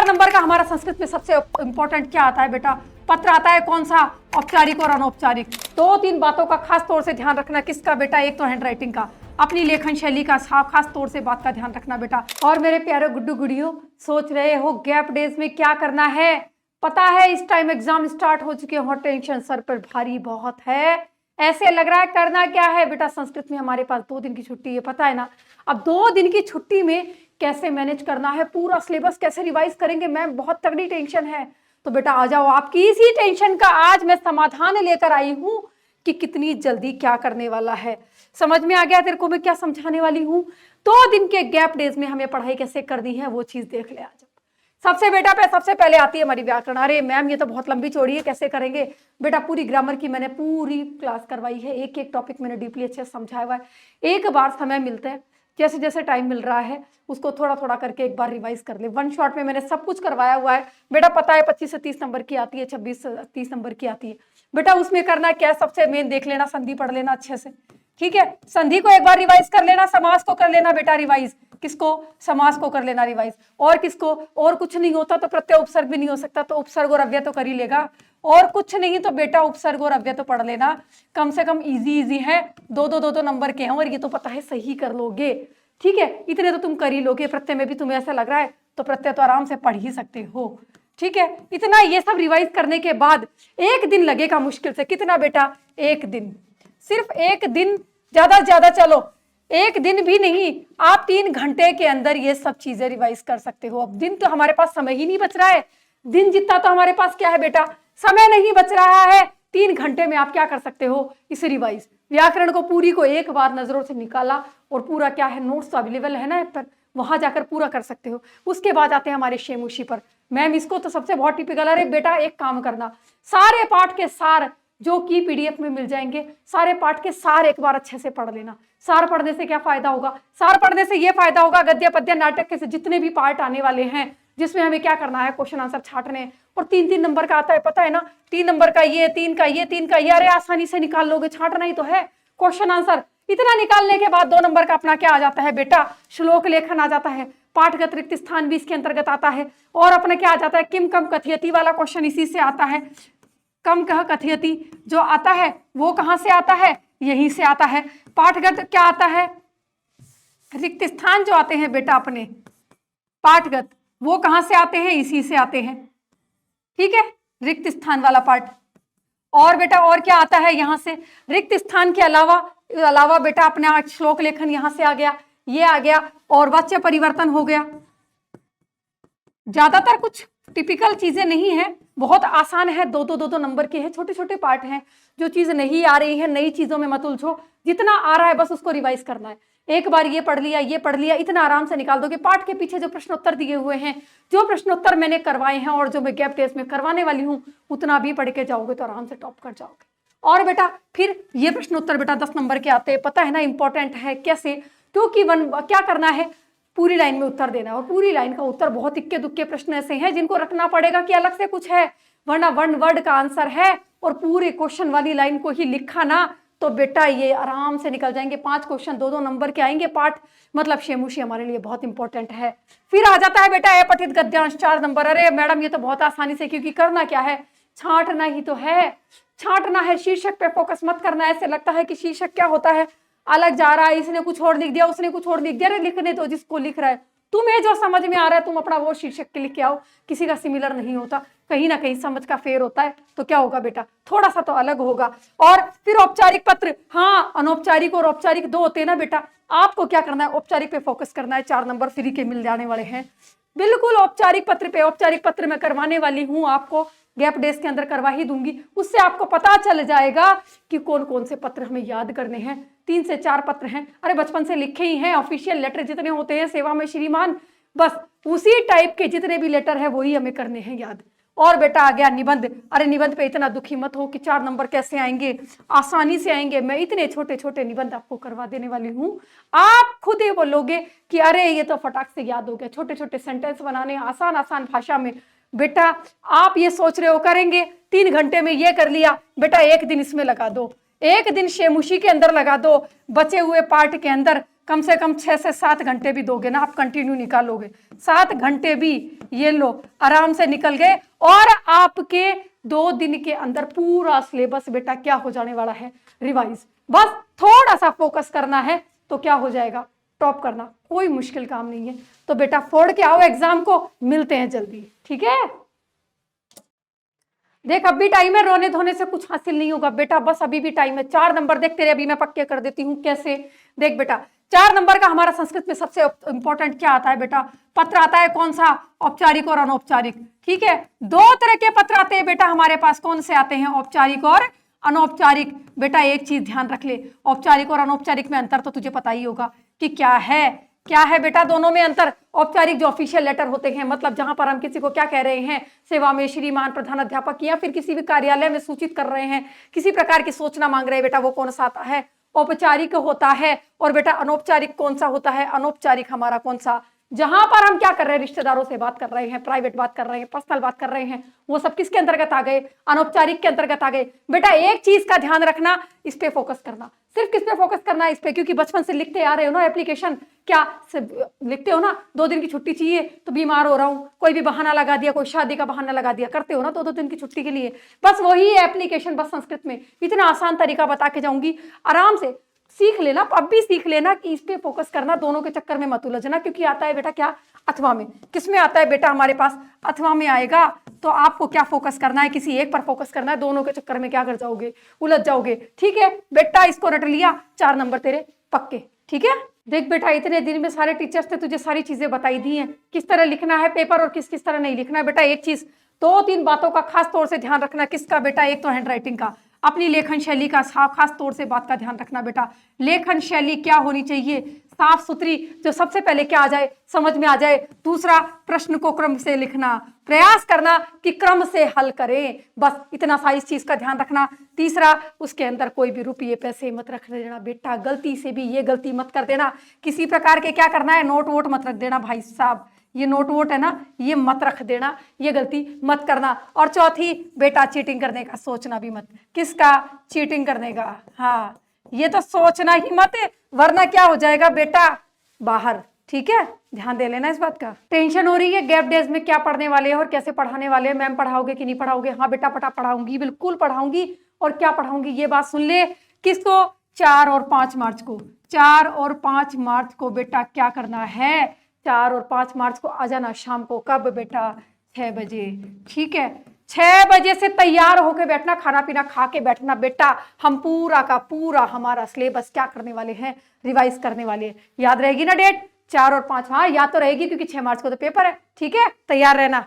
4 number का हमारा संस्कृत में सबसे इंपॉर्टेंट क्या आता है बेटा? पत्र आता है कौन सा? औपचारिक और अनौपचारिक। 2-3 बातों का खास तौर से ध्यान रखना। किसका बेटा? एक तो हैंड राइटिंग का, अपनी लेखन शैली का खास तौर से बात का ध्यान रखना बेटा। और मेरे प्यारे गुड्डू गुड़ियों, सोच रहे हो गैप डेज में क्या करना है? पता है इस टाइम एग्जाम स्टार्ट हो चुके हो, टेंशन सर पर भारी बहुत है, ऐसे लग रहा है करना क्या है बेटा? संस्कृत में हमारे पास 2 दिन की छुट्टी है, पता है ना। अब 2 दिन की छुट्टी में कैसे मैनेज करना है, पूरा सिलेबस कैसे रिवाइज करेंगे मैम, बहुत तगड़ी टेंशन है। तो बेटा आ जाओ, आपकी इसी टेंशन का आज मैं समाधान लेकर आई हूं कि कितनी जल्दी क्या करने वाला है। समझ में आ गया तेरे को मैं क्या समझाने वाली हूं? 2 दिन के गैप डेज में हमें पढ़ाई कैसे करनी है वो चीज देख ले आज। सबसे पहले आती है हमारी व्याकरण। अरे मैम ये तो बहुत लंबी चौड़ी है, कैसे करेंगे? बेटा पूरी ग्रामर की मैंने पूरी क्लास करवाई है, एक एक टॉपिक मैंने डीपली अच्छे से समझाया हुआ है। एक बार समय मिलता है, जैसे जैसे टाइम मिल रहा है उसको थोड़ा थोड़ा करके एक बार रिवाइज कर ले। 1 शॉट में मैंने सब कुछ करवाया हुआ है बेटा। पता है 25 से 30 नंबर की आती है, 26 से 30 नंबर की आती है बेटा। उसमें करना क्या है, सबसे मेन देख लेना, संधि पढ़ लेना अच्छे से, ठीक है। संधि को एक बार रिवाइज कर लेना, समास को कर लेना बेटा रिवाइज। किसको? समास को कर लेना रिवाइज। और किसको? और कुछ नहीं होता तो प्रत्यय उपसर्ग भी नहीं हो सकता, तो उपसर्ग और अव्यय तो कर ही लेगा। और कुछ नहीं तो बेटा उपसर्ग और अव्यय तो पढ़ लेना, कम से कम इजी है। 2-2 नंबर के हैं और ये तो पता है सही कर लोगे, ठीक है। इतने तो तुम कर ही लोगे। प्रत्यय में भी तुम्हें ऐसा लग रहा है तो प्रत्यय तो आराम से पढ़ ही सकते हो, ठीक है। इतना ये सब रिवाइज करने के बाद 1 दिन लगेगा मुश्किल से। कितना बेटा? 1 दिन, सिर्फ 1 दिन, ज्यादा से ज्यादा चलो 1 दिन भी नहीं, आप 3 घंटे के अंदर ये सब चीजें रिवाइज कर सकते हो। अब दिन तो हमारे पास समय ही नहीं बच रहा है, दिन जितना तो हमारे पास क्या है बेटा? समय नहीं बच रहा है। 3 घंटे में आप क्या कर सकते हो? इसे रिवाइज। व्याकरण को पूरी को एक बार नजरों से निकाला और पूरा क्या है, नोट्स तो अवेलेबल है ना ऐप पर, वहां जाकर पूरा कर सकते हो। उसके बाद आते हैं हमारे शेमुशी पर। मैम इसको तो सबसे बहुत टिपिकल। अरे बेटा एक काम करना, सारे पाठ के सार जो कि पीडीएफ में मिल जाएंगे, सारे पाठ के सार एक बार अच्छे से पढ़ लेना। सार पढ़ने से क्या फायदा होगा? सार पढ़ने से ये फायदा होगा, गद्य पद्य नाटक के से जितने भी पार्ट आने वाले हैं जिसमें हमें क्या करना है, क्वेश्चन आंसर छांटने। और 3-3 नंबर का आता है, पता है ना। 3 नंबर का ये, 3 का ये, 3 का ये, अरे आसानी से निकाल लोगे, छांटना ही तो है क्वेश्चन आंसर। इतना निकालने के बाद 2 नंबर का अपना क्या आ जाता है बेटा? श्लोक लेखन आ जाता है, पाठगत रिक्त स्थान भी इसके अंतर्गत आता है। और अपना क्या आ जाता है? किम कम कथयति वाला क्वेश्चन इसी से आता है। कम कह कथयति जो आता है वो कहां से आता है? यहीं से आता है। पाठगत क्या आता है? रिक्त स्थान जो आते हैं बेटा अपने पाठगत, वो कहां से आते हैं? इसी से आते हैं, ठीक है, रिक्त स्थान वाला पार्ट। और बेटा और क्या आता है यहां से? रिक्त स्थान के अलावा बेटा अपना श्लोक लेखन यहां से आ गया, ये आ गया, और वाच्य परिवर्तन हो गया। ज्यादातर कुछ टिपिकल चीजें नहीं है, बहुत आसान है। 2-2 नंबर के हैं, छोटे छोटे पार्ट हैं। जो चीज नहीं आ रही है, नई चीजों में मत उलझो, जितना आ रहा है बस उसको रिवाइज करना है। एक बार ये पढ़ लिया, इतना आराम से निकाल दोगे। पाठ के पीछे जो प्रश्न उत्तर दिए हुए हैं, जो प्रश्न उत्तर मैंने करवाए हैं और जो मैं गैप टेस्ट में करवाने वाली हूँ, उतना भी पढ़ के जाओगे तो आराम से टॉप कर जाओगे। और बेटा फिर ये प्रश्न उत्तर बेटा 10 नंबर के आते हैं, पता है ना, इंपॉर्टेंट है। कैसे? क्योंकि क्या करना है, पूरी लाइन में उत्तर देना है। और पूरी लाइन का उत्तर बहुत इक्के दुक्के प्रश्न ऐसे हैं जिनको रखना पड़ेगा कि अलग से कुछ है, वरना 1 वर्ड का आंसर है और पूरे क्वेश्चन वाली लाइन को ही लिखा ना तो बेटा ये आराम से निकल जाएंगे। 5 क्वेश्चन 2-2 नंबर के आएंगे पाठ, मतलब शेमुशी हमारे लिए बहुत इंपॉर्टेंट है। फिर आ जाता है बेटा अपठित गद्यांश 4 नंबर। अरे मैडम ये तो बहुत आसानी से, क्योंकि करना क्या है, छांटना ही तो है, छांटना है। शीर्षक पे फोकस मत करना। ऐसे लगता है कि शीर्षक क्या होता है, अलग जा रहा है, इसने कुछ और लिख दिया, उसने कुछ और लिख दिया। अरे लिखने तो जिसको लिख रहा है, तुम्हें जो समझ में आ रहा है तुम अपना वो शीर्षक के लिख के आओ। किसी का सिमिलर नहीं होता, कहीं ना कहीं समझ का फेर होता है, तो क्या होगा बेटा, थोड़ा सा तो अलग होगा। और फिर औपचारिक पत्र, हाँ अनौपचारिक और औपचारिक 2 होते हैं ना बेटा। आपको क्या करना है, औपचारिक पे फोकस करना है। 4 नंबर फ्री के मिल जाने वाले हैं बिल्कुल औपचारिक पत्र पे। औपचारिक पत्र में करवाने वाली हूँ आपको, गैप डेज के अंदर करवा ही दूंगी। उससे आपको पता चल जाएगा कि कौन कौन से पत्र हमें याद करने हैं। 3 से 4 पत्र हैं, अरे बचपन से लिखे ही हैं। ऑफिशियल लेटर जितने होते हैं, सेवा में श्रीमान, बस उसी टाइप के जितने भी लेटर है वही हमें करने हैं याद। और बेटा आ गया निबंध। अरे निबंध पे इतना दुखी मत हो कि 4 नंबर कैसे आएंगे, आसानी से आएंगे। मैं इतने छोटे छोटे निबंध आपको करवा देने वाली हूँ, आप खुद ही बोलोगे कि अरे ये तो फटाक से याद हो गया। छोटे छोटे सेंटेंस बनाने आसान आसान भाषा में। बेटा आप ये सोच रहे हो करेंगे 3 घंटे में ये कर लिया, बेटा 1 दिन इसमें लगा दो, 1 दिन शेमुशी के अंदर लगा दो, बचे हुए पार्ट के अंदर कम से कम 6 से 7 घंटे भी दोगे ना, आप कंटिन्यू निकालोगे, 7 घंटे भी ये लो आराम से निकल गए, और आपके 2 दिन के अंदर पूरा सिलेबस बेटा क्या हो जाने वाला है, रिवाइज। बस थोड़ा सा फोकस करना है तो क्या हो जाएगा, टॉप करना, कोई मुश्किल काम नहीं है। तो बेटा फोड़ के आओ एग्जाम को, मिलते हैं जल्दी, ठीक है। देख अब भी टाइम है, रोने धोने से कुछ हासिल नहीं होगा बेटा, बस अभी भी टाइम है। 4 नंबर देख तेरे अभी मैं पक्के कर देती हूँ, कैसे, देख बेटा 4 नंबर का हमारा संस्कृत में सबसे इंपॉर्टेंट क्या आता है बेटा, पत्र आता है कौन सा, औपचारिक और अनौपचारिक, ठीक है। 2 तरह के पत्र आते हैं बेटा हमारे पास, कौन से आते हैं, औपचारिक और अनौपचारिक। बेटा एक चीज ध्यान रख ले, औपचारिक और अनौपचारिक में अंतर तो तुझे पता ही होगा कि क्या है बेटा दोनों में अंतर। औपचारिक जो ऑफिशियल लेटर होते हैं, मतलब जहां पर हम किसी को क्या कह रहे हैं, सेवा में श्रीमान प्रधान अध्यापक, या फिर किसी भी कार्यालय में सूचित कर रहे हैं, किसी प्रकार की सूचना मांग रहे हैं बेटा, वो कौन सा आता है, औपचारिक होता है। और बेटा अनौपचारिक कौन सा होता है, अनौपचारिक हमारा कौन सा, जहां पर हम क्या कर रहे हैं, रिश्तेदारों से बात कर रहे हैं, प्राइवेट बात कर रहे हैं, पर्सनल बात कर रहे हैं, वो सब किसके अंतर्गत आ गए, अनौपचारिक के अंतर्गत आ गए। बेटा एक चीज का ध्यान रखना, इस पे फोकस करना, सिर्फ किस पे फोकस करना है, इस पे, क्योंकि बचपन से लिखते आ रहे हो ना एप्लीकेशन, क्या लिखते हो ना, 2 दिन की छुट्टी चाहिए तो बीमार हो रहा हूं, कोई भी बहाना लगा दिया, कोई शादी का बहाना लगा दिया, करते हो ना 2-2 दिन की छुट्टी के लिए, बस वही एप्लीकेशन, बस संस्कृत में इतना आसान तरीका बता के जाऊंगी, आराम से सीख लेना, अब भी सीख लेना कि इस पे फोकस करना, दोनों के चक्कर में मत उलझना, क्योंकि आता है बेटा क्या, अथवा में। किस में आता है बेटा हमारे पास, अथवा में आएगा, तो आपको क्या फोकस करना है, किसी एक पर फोकस करना है, दोनों के चक्कर में क्या कर जाओगे, उलझ जाओगे, ठीक है बेटा। इसको रट लिया, 4 नंबर तेरे पक्के, ठीक है। देख बेटा इतने दिन में सारे टीचर्स ने तुझे सारी चीजें बताई दी हैं, किस तरह लिखना है पेपर और किस किस तरह नहीं लिखना है। बेटा एक चीज, 2-3 बातों का खास तौर से ध्यान रखना, किसका बेटा, एक तो हैंड राइटिंग का, अपनी लेखन शैली का खास तौर से बात का ध्यान रखना बेटा। लेखन शैली क्या होनी चाहिए, साफ सुथरी, जो सबसे पहले क्या आ जाए, समझ में आ जाए। दूसरा, प्रश्न को क्रम से लिखना, प्रयास करना कि क्रम से हल करें, बस इतना सा इस चीज का ध्यान रखना। तीसरा, उसके अंदर कोई भी रुपये पैसे मत रख देना बेटा, गलती से भी ये गलती मत कर देना, किसी प्रकार के क्या करना है, नोट वोट मत रख देना भाई साहब, ये नोट वोट है ना, ये मत रख देना, ये गलती मत करना। और चौथी बेटा, चीटिंग करने का सोचना भी मत, किसका, चीटिंग करने का, हाँ ये तो सोचना ही मत, वरना क्या हो जाएगा बेटा, बाहर, ठीक है, ध्यान दे लेना इस बात का। टेंशन हो रही है गैप डेज में क्या पढ़ने वाले हैं और कैसे पढ़ाने वाले हैं, मैम पढ़ाओगे कि नहीं पढ़ाओगे, हाँ बेटा पढ़ाऊंगी, बिल्कुल पढ़ाऊंगी, और क्या पढ़ाऊंगी ये बात सुन ले, किसको, 4 और 5 मार्च को, 4 और 5 मार्च को बेटा क्या करना है, 4 और 5 मार्च को आ जाना शाम को, कब बेटा, 6 बजे, ठीक है, 6 बजे से तैयार होके बैठना, खाना पीना खा के बैठना बेटा, हम पूरा का पूरा हमारा सिलेबस क्या करने वाले हैं, रिवाइज करने वाले हैं। याद रहेगी ना डेट, 4 और 5, हाँ याद तो रहेगी, क्योंकि 6 मार्च को तो पेपर है, ठीक है, तैयार रहना।